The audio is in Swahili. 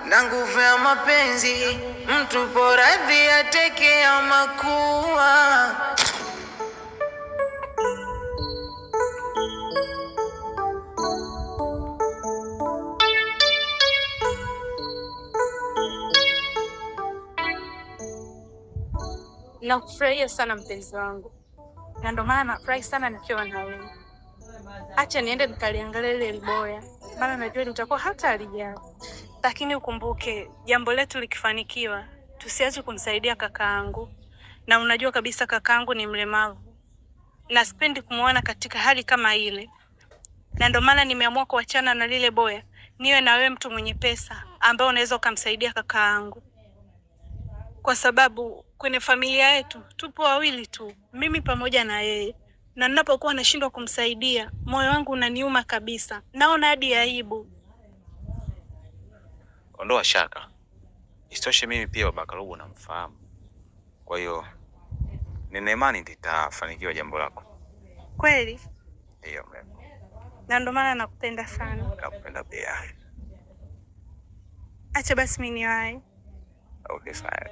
na nguvu ya mapenzi, mtu poradhi ateke ama kuwa. Nakufurahia sana mpenzi wangu, na ndo maana nafurahi sana nikiwa na wewe. Acha niende nikaliangalia ile Liboya, maana najua litakuwa hata alijao. Lakini ukumbuke, jambo letu likifanikiwa, tusiache kumsaidia kakaangu. Na unajua kabisa kakaangu ni mlemavu, na sipendi kumuona katika hali kama ile. Na ndo maana nimeamua kuachana na lile boya, niwe na wewe mtu mwenye pesa ambaye unaweza kumsaidia kakaangu. Kwa sababu kwenye familia yetu tupo wawili tu, mimi pamoja na yeye. Na ninapokuwa nashindwa kumsaidia, moyo wangu unaniuma kabisa. Naona hadi aibu. Ondoa shaka. Isitoshe mimi pia baba Karubu namfahamu. Kwa hiyo nina imani nitafanikiwa jambo lako. Kweli? Ndio mimi. Na ndo maana nakupenda sana. Nakupenda pia. Acha basi mimi niwae. Okay, sawa.